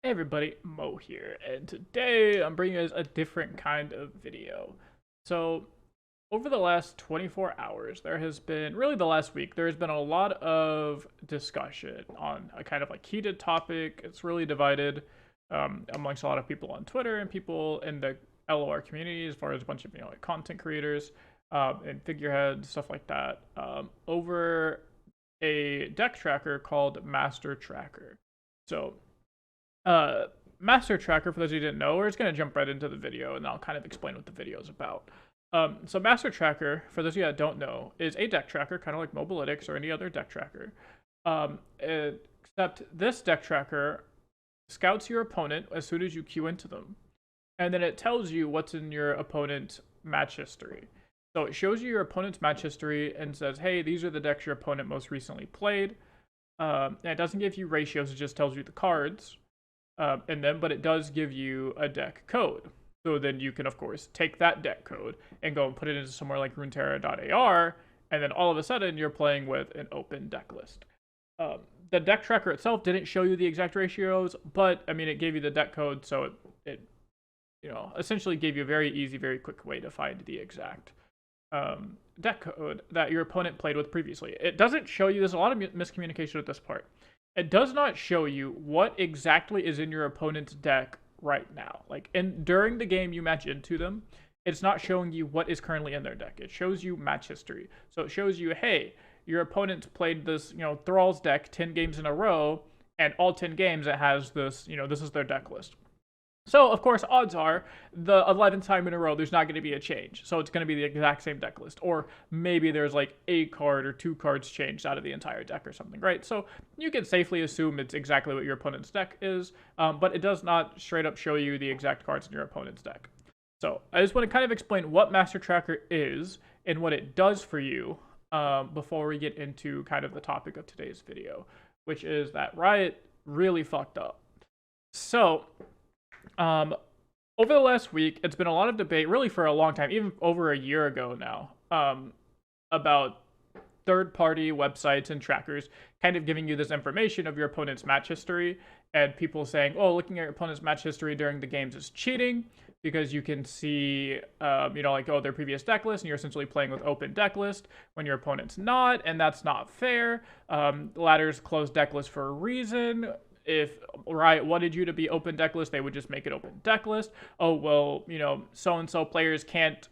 Hey everybody, Mo here, and today I'm bringing you guys a different kind of video. So, over the last 24 hours, there has been, really the last week, there has been a lot of discussion on a kind of like heated topic. It's really divided amongst a lot of people on Twitter and people in the LOR community, as far as a bunch of, like content creators and figureheads, stuff like that, over a deck tracker called Master Tracker. So, uh, Master Tracker, for those who didn't know, we're just going to jump right into the video and I'll kind of explain what the video is about. So Master Tracker, for those of you that don't know, is a deck tracker, kind of like Mobilytics or any other deck tracker. Except this deck tracker scouts your opponent as soon as you queue into them. And then it tells you what's in your opponent's match history. So it shows you your opponent's match history and says, hey, these are the decks your opponent most recently played. And it doesn't give you ratios, it just tells you the cards. But it does give you a deck code. So then you can, of course, take that deck code and go and put it into somewhere like runeterra.ar, and then all of a sudden you're playing with an open deck list. The deck tracker itself didn't show you the exact ratios, but I mean, it gave you the deck code, so it essentially gave you a very easy, very quick way to find the exact deck code that your opponent played with previously. It doesn't show you, there's a lot of miscommunication at this part. It does not show you what exactly is in your opponent's deck right now. Like, during the game you match into them, it's not showing you what is currently in their deck. It shows you match history. So it shows you, hey, your opponent played this, Thrall's deck 10 games in a row, and all 10 games it has this, this is their deck list. So, of course, odds are the 11th time in a row there's not going to be a change. So it's going to be the exact same deck list. Or maybe there's like a card or two cards changed out of the entire deck or something, right? So you can safely assume it's exactly what your opponent's deck is, but it does not straight up show you the exact cards in your opponent's deck. So I just want to kind of explain what Master Tracker is and what it does for you before we get into kind of the topic of today's video, which is that Riot really fucked up. So over the last week, it's been a lot of debate, really for a long time, even over a year ago now, about third-party websites and trackers kind of giving you this information of your opponent's match history, and people saying, oh, looking at your opponent's match history during the games is cheating, because you can see, their previous deck list, and you're essentially playing with open deck list when your opponent's not, and that's not fair. Ladder's closed deck list for a reason. If Riot wanted you to be open deck list, they would just make it open deck list. Oh, well, so-and-so players can't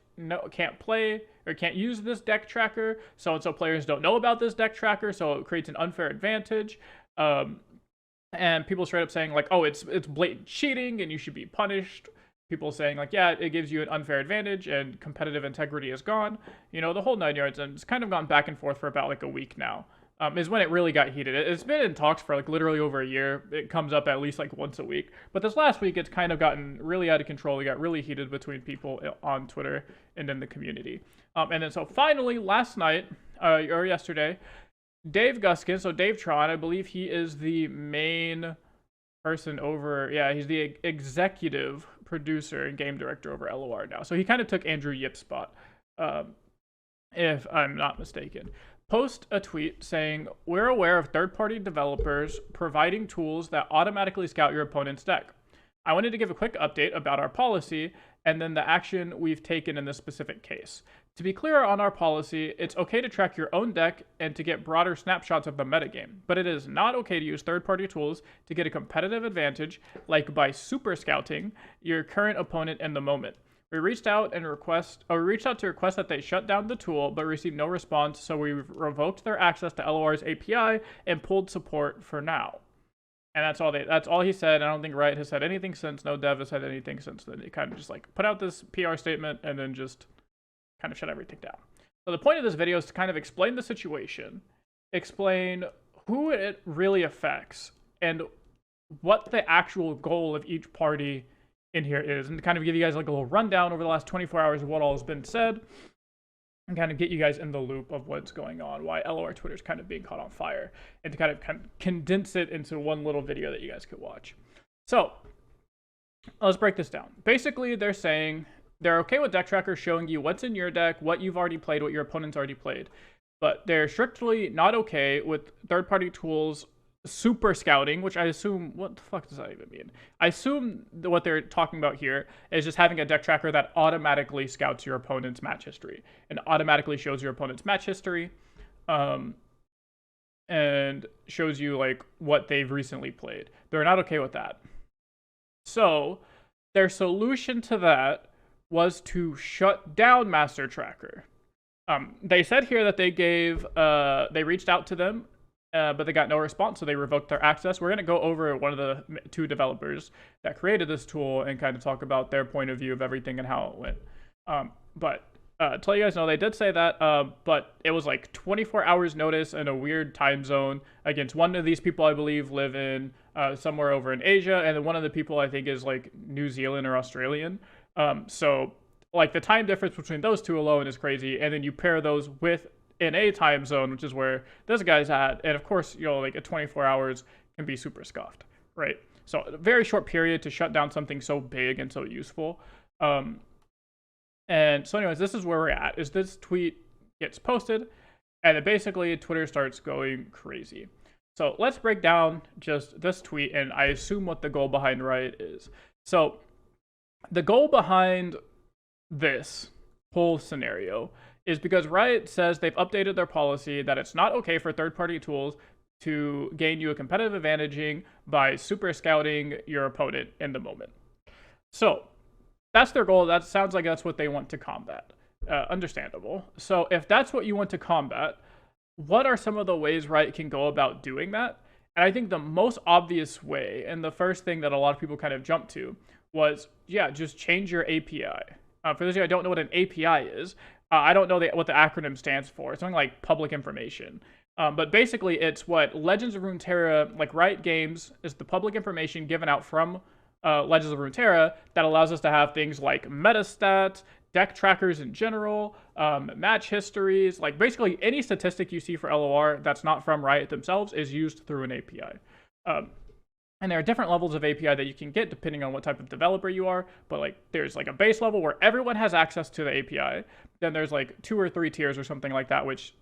play or can't use this deck tracker. So-and-so players don't know about this deck tracker, so it creates an unfair advantage. And people straight up saying, like, oh, it's blatant cheating and you should be punished. People saying, like, yeah, it gives you an unfair advantage and competitive integrity is gone. The whole 9 yards. And it's kind of gone back and forth for about, like, a week now. Is when it really got heated. It's been in talks for like literally over a year. It comes up at least like once a week. But this last week, it's kind of gotten really out of control. It got really heated between people on Twitter and in the community. And then so finally, last night, or yesterday, Dave Guskin, so Dave Tron, I believe he is the main person over, he's the executive producer and game director over LOR now. So he kind of took Andrew Yip's spot, if I'm not mistaken. Post a tweet saying, we're aware of third-party developers providing tools that automatically scout your opponent's deck. I wanted to give a quick update about our policy and then the action we've taken in this specific case. To be clear on our policy, it's okay to track your own deck and to get broader snapshots of the metagame, but it is not okay to use third-party tools to get a competitive advantage, like by super scouting your current opponent in the moment. We reached out to request that they shut down the tool, but received no response, so we revoked their access to LOR's API and pulled support for now. And that's all he said. I don't think Riot has said anything since. No dev has said anything since then. They kind of just like put out this PR statement and then just kind of shut everything down. So the point of this video is to kind of explain the situation, explain who it really affects, and what the actual goal of each party in here is, and to kind of give you guys like a little rundown over the last 24 hours of what all has been said, and kind of get you guys in the loop of what's going on, why LOR Twitter is kind of being caught on fire, and to kind of condense it into one little video that you guys could watch. So let's break this down. Basically, they're saying they're okay with deck trackers showing you what's in your deck, what you've already played, what your opponent's already played, but they're strictly not okay with third-party tools super scouting, which I assume, what the fuck does that even mean? I assume that what they're talking about here is just having a deck tracker that automatically scouts your opponent's match history and automatically shows your opponent's match history, and shows you like what they've recently played. They're not okay with that. So their solution to that was to shut down Master Tracker. They said here that they reached out to them, but they got no response, so they revoked their access. We're going to go over one of the two developers that created this tool and kind of talk about their point of view of everything and how it went. But to let you guys know, they did say that, but it was like 24 hours notice in a weird time zone against one of these people, I believe, live in somewhere over in Asia, and then one of the people I think is like New Zealand or Australian. So like the time difference between those two alone is crazy, and then you pair those with in a time zone, which is where this guy's at, and of course, like a 24 hours can be super scuffed, right? So a very short period to shut down something so big and so useful. And so anyways, this is where we're at, is this tweet gets posted, and then basically Twitter starts going crazy. So let's break down just this tweet, and I assume what the goal behind Riot is. So the goal behind this whole scenario is because Riot says they've updated their policy that it's not okay for third-party tools to gain you a competitive advantaging by super scouting your opponent in the moment. So that's their goal. That sounds like that's what they want to combat. Understandable. So if that's what you want to combat, what are some of the ways Riot can go about doing that? And I think the most obvious way, and the first thing that a lot of people kind of jumped to, was, yeah, just change your API. For those of you who don't know what an API is, I don't know what the acronym stands for. It's something like public information. But basically, it's what Legends of Runeterra, like Riot Games, is the public information given out from Legends of Runeterra that allows us to have things like meta stats, deck trackers in general, match histories, like basically any statistic you see for LOR that's not from Riot themselves is used through an API. And there are different levels of API that you can get depending on what type of developer you are, but like there's like a base level where everyone has access to the API. Then there's like 2 or 3 tiers or something like that, which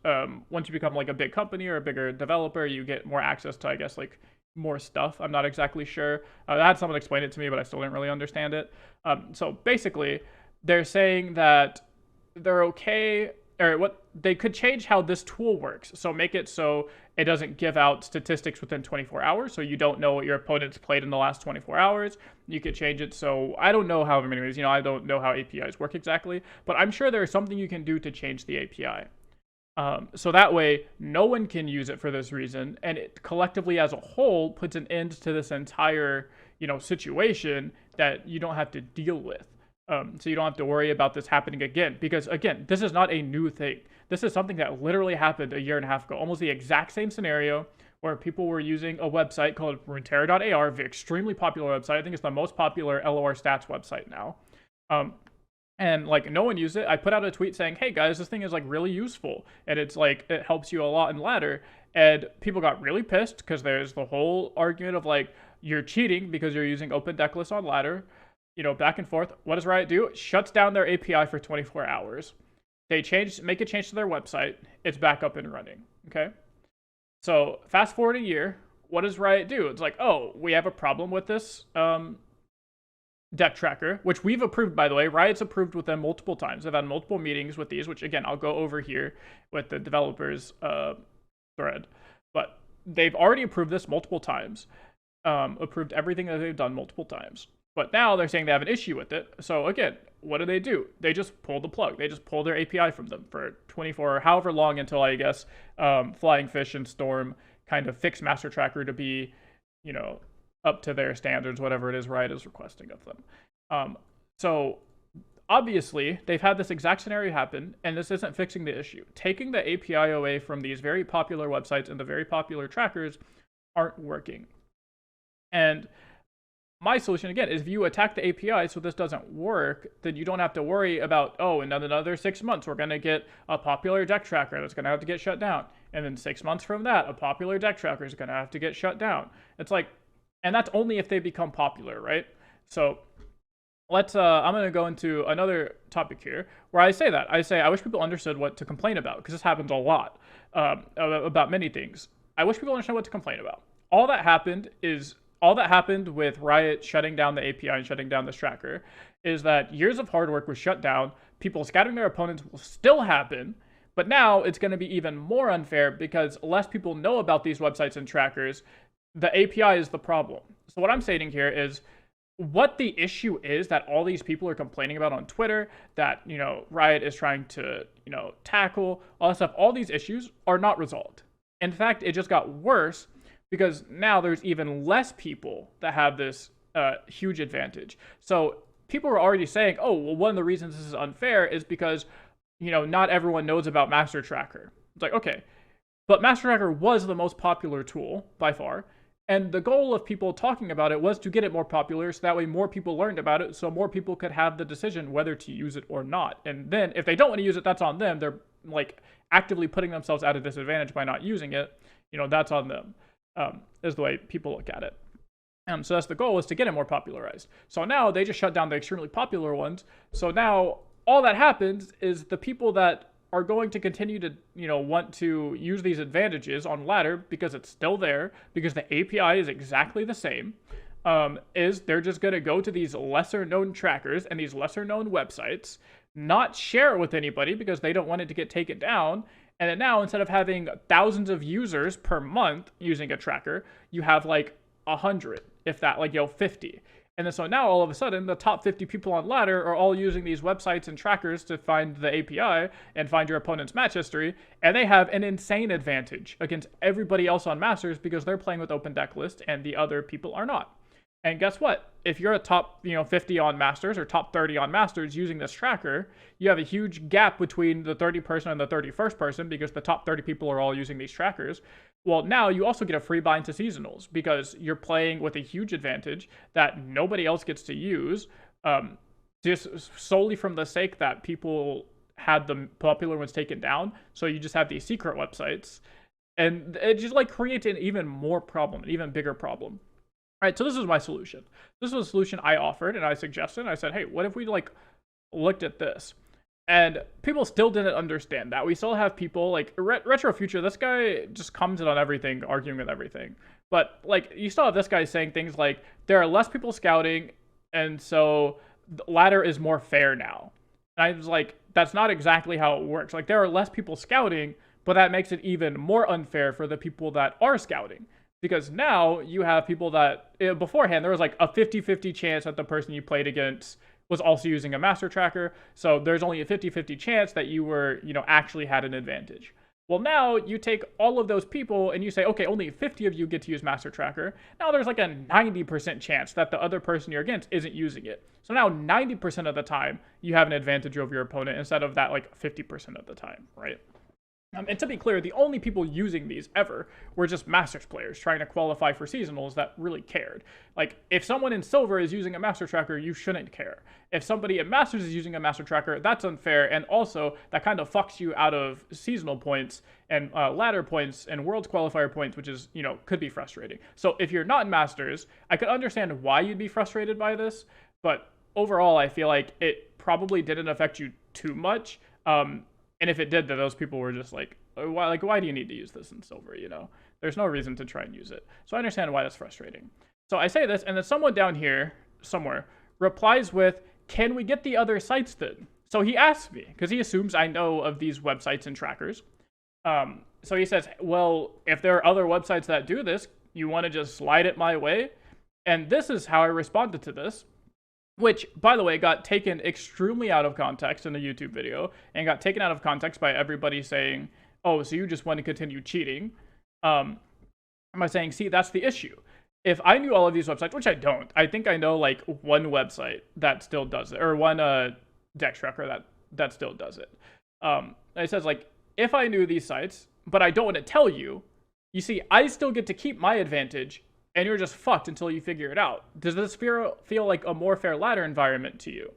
once you become like a big company or a bigger developer, you get more access to, I guess, like more stuff. I'm not exactly sure. I had someone explain it to me, but I still didn't really understand it. So basically, they're saying that they're okay, or what they could change how this tool works. So make it so it doesn't give out statistics within 24 hours. So you don't know what your opponent's played in the last 24 hours. You could change it so, I don't know how many ways, I don't know how APIs work exactly, but I'm sure there's something you can do to change the API. So that way, no one can use it for this reason, and it collectively as a whole puts an end to this entire, situation that you don't have to deal with. So you don't have to worry about this happening again, because again, this is not a new thing. This is something that literally happened a year and a half ago, almost the exact same scenario where people were using a website called runeterra.ar, an extremely popular website. I think it's the most popular LOR stats website now. And like no one used it. I put out a tweet saying, hey guys, this thing is like really useful. And it's like, it helps you a lot in ladder. And people got really pissed because there's the whole argument of like, you're cheating because you're using open deck lists on ladder, back and forth. What does Riot do? It shuts down their API for 24 hours. They make a change to their website. It's back up and running. Okay. So fast forward a year, what does Riot do? It's like, oh, we have a problem with this, deck tracker, which we've approved, by the way. Riot's approved with them multiple times. I've had multiple meetings with these, which again, I'll go over here with the developers thread. But they've already approved this multiple times, approved everything that they've done multiple times. But now they're saying they have an issue with it. So again, what do? They just pull the plug. They just pull their API from them for 24 or however long until, I guess, Flying Fish and Storm kind of fix Master Tracker to be, up to their standards, whatever it is Riot is requesting of them. So obviously, they've had this exact scenario happen, and this isn't fixing the issue. Taking the API away from these very popular websites and the very popular trackers aren't working. And my solution, again, is if you attack the API so this doesn't work, then you don't have to worry about, oh, in another 6 months, we're going to get a popular deck tracker that's going to have to get shut down. And then 6 months from that, a popular deck tracker is going to have to get shut down. It's like, and that's only if they become popular, right? So let's, I'm going to go into another topic here where I say that. I wish people understood what to complain about, because this happens a lot about many things. I wish people understand what to complain about. all that happened with Riot shutting down the API and shutting down this tracker is that years of hard work was shut down. People scattering their opponents will still happen, but now it's going to be even more unfair because less people know about these websites and trackers. The API is the problem. So what I'm saying here is what the issue is that all these people are complaining about on Twitter, that, Riot is trying to, tackle, all that stuff, all these issues are not resolved. In fact, it just got worse because now there's even less people that have this huge advantage. So people were already saying, oh, well, one of the reasons this is unfair is because, not everyone knows about Master Tracker. It's like, okay, but Master Tracker was the most popular tool by far. And the goal of people talking about it was to get it more popular so that way more people learned about it so more people could have the decision whether to use it or not. And then if they don't want to use it, that's on them. They're actively putting themselves at a disadvantage by not using it. That's on them, is the way people look at it. So that's the goal, is to get it more popularized. So now they just shut down the extremely popular ones. So now all that happens is the people that are going to continue to, want to use these advantages on ladder because it's still there, because the API is exactly the same, is they're just going to go to these lesser known trackers and these lesser known websites, not share it with anybody because they don't want it to get taken down. And then now, instead of having thousands of users per month using a tracker, you have 100, if that, 50. And then so now all of a sudden, the top 50 people on ladder are all using these websites and trackers to find the API and find your opponent's match history. And they have an insane advantage against everybody else on Masters because they're playing with open deck list and the other people are not. And guess what? If you're a top 50 on Masters or top 30 on Masters using this tracker, you have a huge gap between the 30 person and the 31st person because the top 30 people are all using these trackers. Well, now you also get a free buy into seasonals because you're playing with a huge advantage that nobody else gets to use, just solely from the sake that people had the popular ones taken down. So you just have these secret websites, and it just creates an even more problem, an even bigger problem. All right, so this is my solution. This was a solution I offered and I suggested. I said, hey, what if we looked at this? And people still didn't understand that. We still have people Retro Future. This guy just commented on everything, arguing with everything. But you still have this guy saying things like there are less people scouting, and so the ladder is more fair now. And I was like, that's not exactly how it works. There are less people scouting, but that makes it even more unfair for the people that are scouting. Because now you have people that beforehand there was a 50-50 chance that the person you played against was also using a master tracker. So there's only a 50-50 chance that you were, actually had an advantage. Well, now you take all of those people and you say, okay, only 50 of you get to use master tracker. Now there's a 90% chance that the other person you're against isn't using it. So now 90% of the time you have an advantage over your opponent instead of that 50% of the time, right? And to be clear, the only people using these ever were just Masters players trying to qualify for seasonals that really cared. If someone in Silver is using a Master Tracker, you shouldn't care. If somebody in Masters is using a Master Tracker, that's unfair, and also that kind of fucks you out of seasonal points and ladder points and Worlds qualifier points, which is, could be frustrating. So if you're not in Masters, I could understand why you'd be frustrated by this, but overall, I feel like it probably didn't affect you too much. And if it did, then those people were just why do you need to use this in Silver, There's no reason to try and use it. So I understand why that's frustrating. So I say this, and then someone down here, somewhere, replies with, can we get the other sites then? So he asks me, because he assumes I know of these websites and trackers. So he says, well, if there are other websites that do this, you want to just slide it my way? And this is how I responded to this. Which, by the way, got taken extremely out of context in a YouTube video and got taken out of context by everybody saying, oh, so you just want to continue cheating. By saying, see, that's the issue. If I knew all of these websites, which I don't, I think I know one website that still does it, or one deck tracker that still does it. It says if I knew these sites, but I don't want to tell you, you see, I still get to keep my advantage and you're just fucked until you figure it out. Does this feel like a more fair ladder environment to you?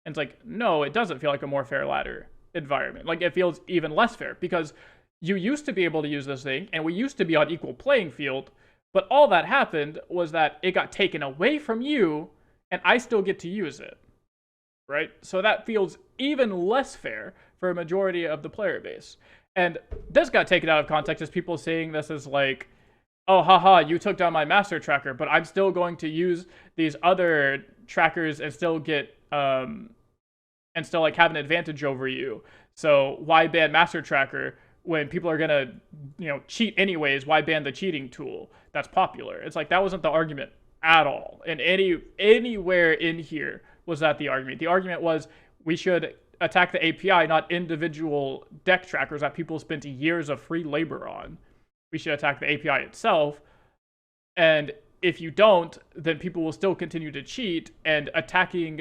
And it's no, it doesn't feel like a more fair ladder environment. It feels even less fair because you used to be able to use this thing and we used to be on equal playing field, but all that happened was that it got taken away from you and I still get to use it, right? So that feels even less fair for a majority of the player base. And this got taken out of context as people saying this is oh, haha, you took down my master tracker, but I'm still going to use these other trackers and still get and still like have an advantage over you. So why ban master tracker when people are gonna, cheat anyways? Why ban the cheating tool that's popular? It's like that wasn't the argument at all. And anywhere in here was that the argument. The argument was we should attack the API, not individual deck trackers that people spent years of free labor on. We should attack the API itself. And if you don't, then people will still continue to cheat, and attacking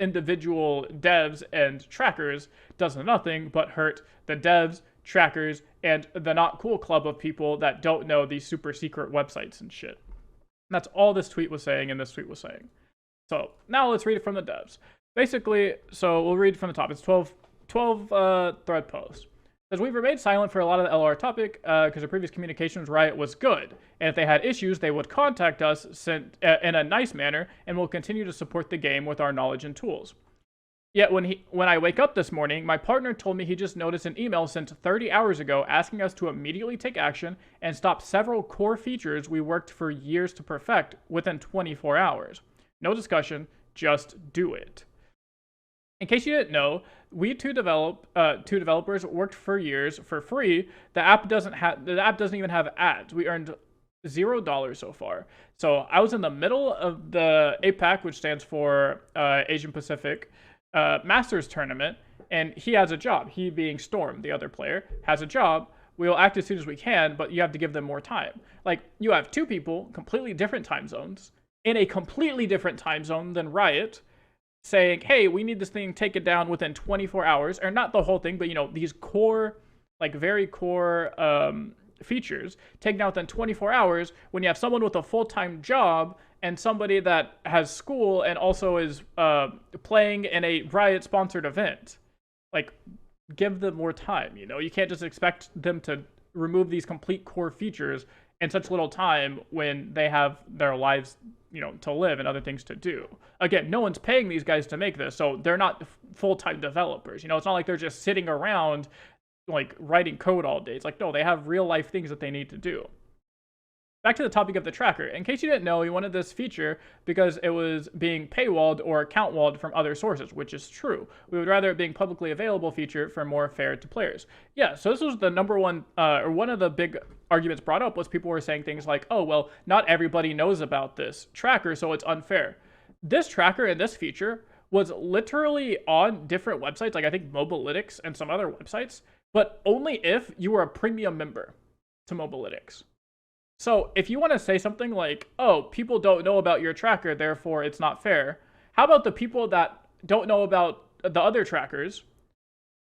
individual devs and trackers does nothing but hurt the devs, trackers, and the not cool club of people that don't know these super secret websites and shit. And that's all this tweet was saying, and this tweet was saying. So now let's read it from the devs. Basically, so we'll read from the top. It's 12 thread posts. It says, we've remained silent for a lot of the LR topic because the previous communications Riot was good. And if they had issues, they would contact us in a nice manner, and we'll continue to support the game with our knowledge and tools. Yet when I wake up this morning, my partner told me he just noticed an email sent 30 hours ago asking us to immediately take action and stop several core features we worked for years to perfect within 24 hours. No discussion, just do it. In case you didn't know, we two developers worked for years for free. The app doesn't even have ads. We earned $0 so far. So I was in the middle of the APAC, which stands for Asian Pacific Masters tournament, and he has a job. He, being Storm, the other player, has a job. We will act as soon as we can, but you have to give them more time. Like, you have two people, completely different time zones, in a completely different time zone than Riot, saying, hey, we need this thing taken down within 24 hours, or not the whole thing, but, these core, like, very core features taken down within 24 hours when you have someone with a full-time job and somebody that has school and also is playing in a Riot-sponsored event. Like, give them more time, You can't just expect them to remove these complete core features in such little time when they have their lives, to live and other things to do. Again, no one's paying these guys to make this, so they're not full-time developers. It's not like they're just sitting around, like, writing code all day. It's like, no, they have real-life things that they need to do. Back to the topic of the tracker. In case you didn't know, we wanted this feature because it was being paywalled or account walled from other sources, which is true. We would rather it being publicly available feature for more fair to players. Yeah, so this was the number one, or one of the big arguments brought up was people were saying things like, oh, well, not everybody knows about this tracker, so it's unfair. This tracker and this feature was literally on different websites, like I think Mobalytics and some other websites, but only if you were a premium member to Mobalytics. So if you want to say something like, oh, people don't know about your tracker, therefore it's not fair, how about the people that don't know about the other trackers?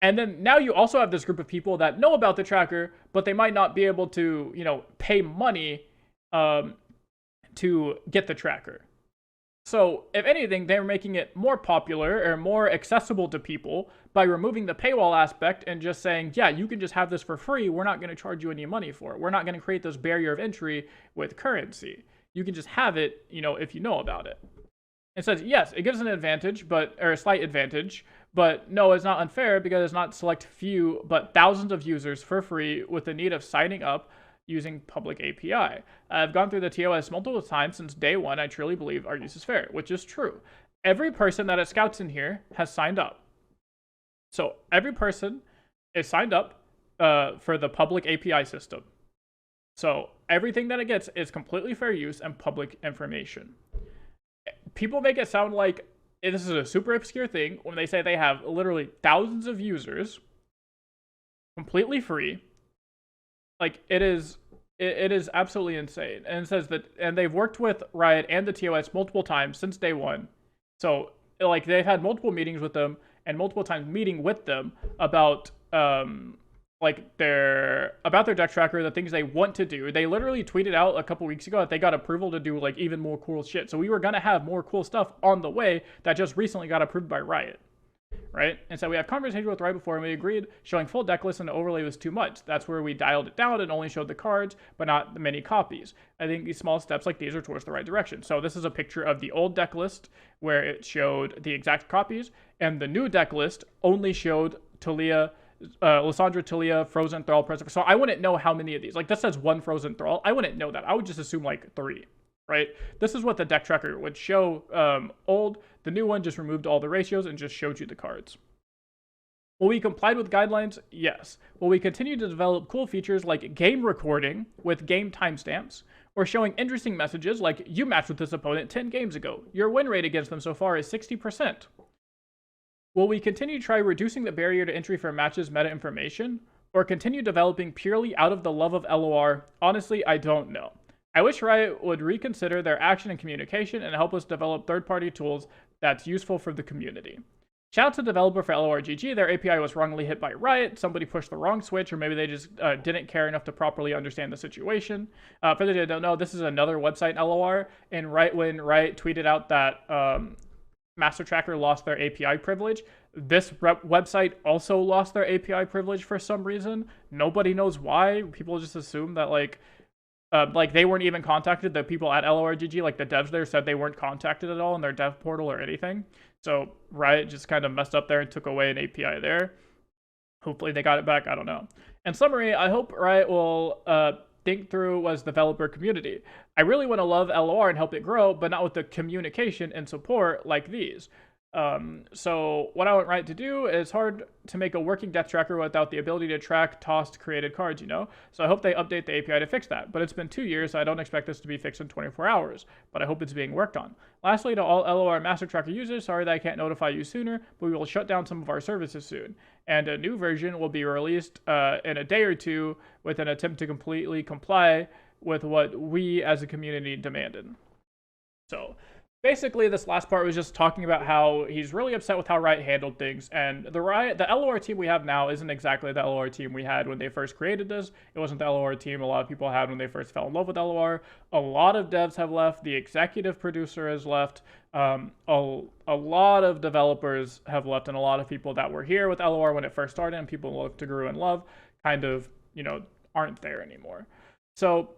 And then now you also have this group of people that know about the tracker, but they might not be able to, pay money to get the tracker. So if anything, they're making it more popular or more accessible to people by removing the paywall aspect and just saying, yeah, you can just have this for free. We're not going to charge you any money for it. We're not going to create this barrier of entry with currency. You can just have it, if you know about it. It says, yes, it gives an advantage, or a slight advantage, but no, it's not unfair because it's not select few, but thousands of users for free with the need of signing up using public API. I've gone through the TOS multiple times since day one. I truly believe our use is fair, which is true. Every person that is scouts in here has signed up. So every person is signed up for the public API system. So everything that it gets is completely fair use and public information. People make it sound like this is a super obscure thing when they say they have literally thousands of users completely free. Like, it is absolutely insane. And it says that, and they've worked with Riot and the TOS multiple times since day one. So, like, they've had multiple meetings with them and multiple times meeting with them about, about their deck tracker, the things they want to do. They literally tweeted out a couple weeks ago that they got approval to do, like, even more cool shit. So we were going to have more cool stuff on the way that just recently got approved by Riot. Right? And so we had conversation with Riot before, and we agreed showing full deck list and the overlay was too much. That's where we dialed it down and only showed the cards, but not the many copies. I think these small steps like these are towards the right direction. So this is a picture of the old deck list where it showed the exact copies, and the new deck list only showed Talia Lysandra Tilia, Frozen Thrall, Preserver. So I wouldn't know how many of these. Like, this says 1 Frozen Thrall. I wouldn't know that. I would just assume like 3, right? This is what the deck tracker would show old. The new one just removed all the ratios and just showed you the cards. Will we comply with guidelines? Yes. Will we continue to develop cool features like game recording with game timestamps, or showing interesting messages like you matched with this opponent 10 games ago. Your win rate against them so far is 60%. Will we continue to try reducing the barrier to entry for matches meta information, or continue developing purely out of the love of LOR? Honestly, I don't know. I wish Riot would reconsider their action and communication and help us develop third-party tools that's useful for the community. Shout out to the developer for LORGG. Their API was wrongly hit by Riot. Somebody pushed the wrong switch, or maybe they just didn't care enough to properly understand the situation. For those who don't know, this is another website LOR, and when Riot tweeted out that Master Tracker lost their API privilege, this website also lost their API privilege for some reason. Nobody knows why. People just assume that like they weren't even contacted. The people at LORGG, like the devs there, said they weren't contacted at all in their dev portal or anything. So Riot just kind of messed up there and took away an API there. Hopefully they got it back. I don't know. In summary, I hope Riot will think through was developer community. I really want to love LOR and help it grow, but not with the communication and support like these. So what I want Riot to do is hard to make a working death tracker without the ability to track tossed created cards, you know? So I hope they update the API to fix that. But it's been 2 years, so I don't expect this to be fixed in 24 hours. But I hope it's being worked on. Lastly, to all LOR Master Tracker users, sorry that I can't notify you sooner, but we will shut down some of our services soon. And a new version will be released in a day or two with an attempt to completely comply with what we as a community demanded. So basically, this last part was just talking about how he's really upset with how Riot handled things, and the LOR team we have now isn't exactly the LOR team we had when they first created this. It wasn't the LOR team a lot of people had when they first fell in love with LOR. A lot of devs have left. The executive producer has left. A lot of developers have left, and a lot of people that were here with LOR when it first started and people looked to grew in love kind of, aren't there anymore. So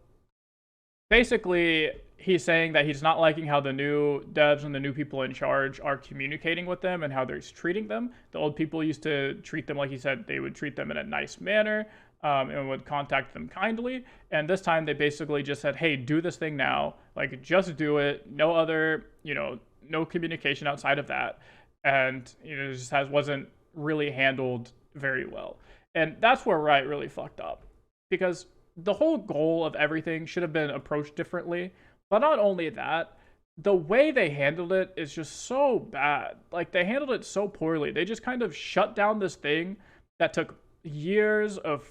basically, he's saying that he's not liking how the new devs and the new people in charge are communicating with them and how they're treating them. The old people used to treat them, like he said, they would treat them in a nice manner and would contact them kindly. And this time they basically just said, hey, do this thing now. Like, just do it. No other, no communication outside of that. And, it just wasn't really handled very well. And that's where Riot really fucked up. Because the whole goal of everything should have been approached differently. But not only that, the way they handled it is just so bad. Like, they handled it so poorly. They just kind of shut down this thing that took years of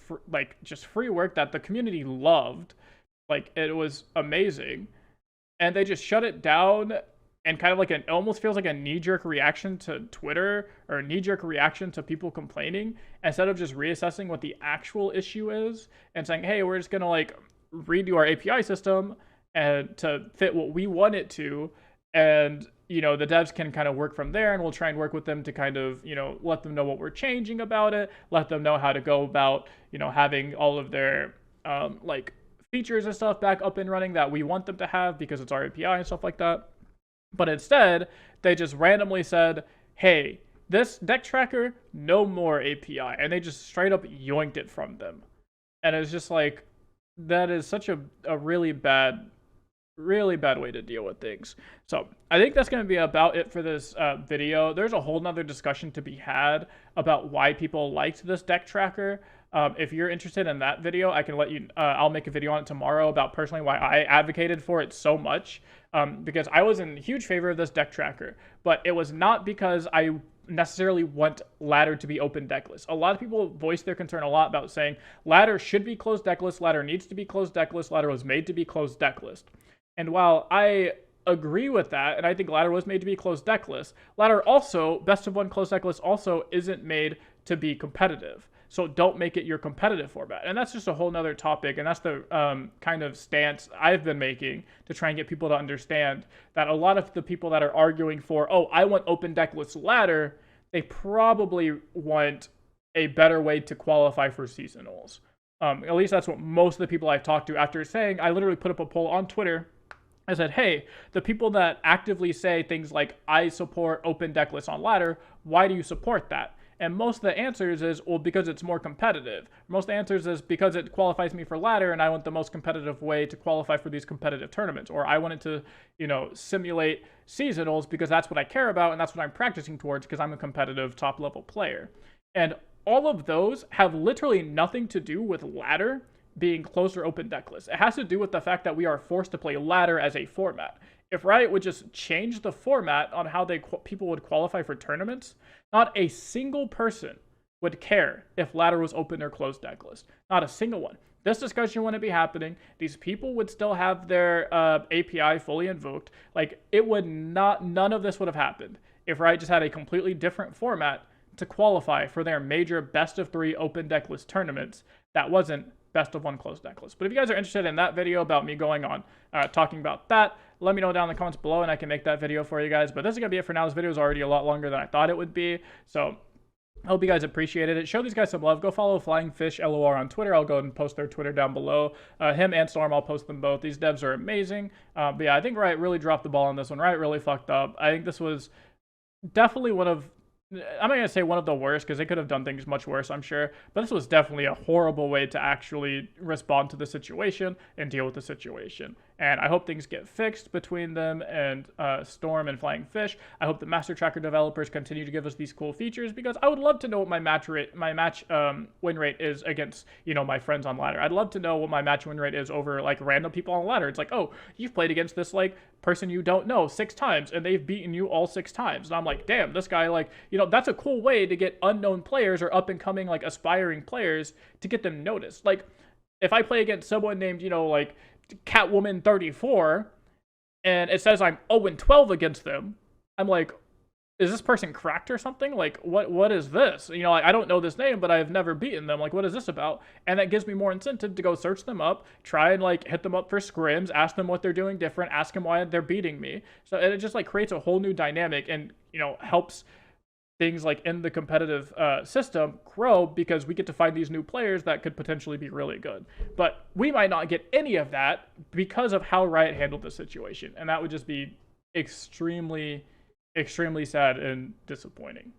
just free work that the community loved. Like, it was amazing. And they just shut it down, and kind of it almost feels like a knee-jerk reaction to Twitter, or a knee-jerk reaction to people complaining, instead of just reassessing what the actual issue is and saying, hey, we're just gonna redo our API system and to fit what we want it to, and the devs can kind of work from there, and we'll try and work with them to kind of let them know what we're changing about it, let them know how to go about having all of their features and stuff back up and running that we want them to have because it's our API and stuff like that. But instead, they just randomly said, hey, this deck tracker, no more API, and they just straight up yoinked it from them. And it's just that is such a really bad way to deal with things. So I think that's going to be about it for this video. There's a whole nother discussion to be had about why people liked this deck tracker. If you're interested in that video, I can let you, I'll make a video on it tomorrow about personally why I advocated for it so much, because I was in huge favor of this deck tracker, but it was not because I necessarily want ladder to be open decklist. A lot of people voice their concern a lot about saying ladder should be closed decklist, ladder needs to be closed decklist, ladder was made to be closed decklist. And while I agree with that, and I think ladder was made to be closed decklist, ladder also, best of one closed decklist also isn't made to be competitive. So don't make it your competitive format. And that's just a whole nother topic. And that's the kind of stance I've been making to try and get people to understand that a lot of the people that are arguing for, oh, I want open decklist ladder, they probably want a better way to qualify for seasonals. At least that's what most of the people I've talked to after saying, I literally put up a poll on Twitter. I said, hey, the people that actively say things like, I support open decklist on ladder, why do you support that? And most of the answers is, well, because it's more competitive. Most of the answers is because it qualifies me for ladder and I want the most competitive way to qualify for these competitive tournaments. Or I wanted to, simulate seasonals because that's what I care about and that's what I'm practicing towards because I'm a competitive top level player. And all of those have literally nothing to do with ladder being closed or open deck lists. It has to do with the fact that we are forced to play ladder as a format. If Riot would just change the format on how people would qualify for tournaments, not a single person would care if ladder was open or closed deck list. Not a single one. This discussion wouldn't be happening. These people would still have their API fully invoked. Like, none of this would have happened if Riot just had a completely different format to qualify for their major best of 3 open deck list tournaments that wasn't best of 1 closed deck list. But if you guys are interested in that video about me going on talking about that, let me know down in the comments below and I can make that video for you guys. But this is going to be it for now. This video is already a lot longer than I thought it would be. So I hope you guys appreciated it. Show these guys some love. Go follow Flying Fish LOR on Twitter. I'll go and post their Twitter down below. Him and Storm, I'll post them both. These devs are amazing. But yeah, I think Riot really dropped the ball on this one. Riot really fucked up. I think this was definitely I'm not going to say one of the worst because they could have done things much worse, I'm sure. But this was definitely a horrible way to actually respond to the situation and deal with the situation. And I hope things get fixed between them and Storm and Flying Fish. I hope the Master Tracker developers continue to give us these cool features because I would love to know what my match win rate is against, my friends on ladder. I'd love to know what my match win rate is over like random people on ladder. It's like, oh, you've played against this like person you don't know 6 times and they've beaten you all 6 times. And I'm like, damn, this guy like, that's a cool way to get unknown players or up and coming like aspiring players to get them noticed. Like if I play against someone named, like Catwoman 34 and it says I'm 0-12 against them, I'm like, is this person cracked or something? Like what is this? I don't know this name, but I've never beaten them. Like, what is this about? And that gives me more incentive to go search them up, try and like hit them up for scrims, ask them what they're doing different, ask them why they're beating me. So it just like creates a whole new dynamic and helps things like in the competitive system grow because we get to find these new players that could potentially be really good. But we might not get any of that because of how Riot handled the situation. And that would just be extremely, extremely sad and disappointing.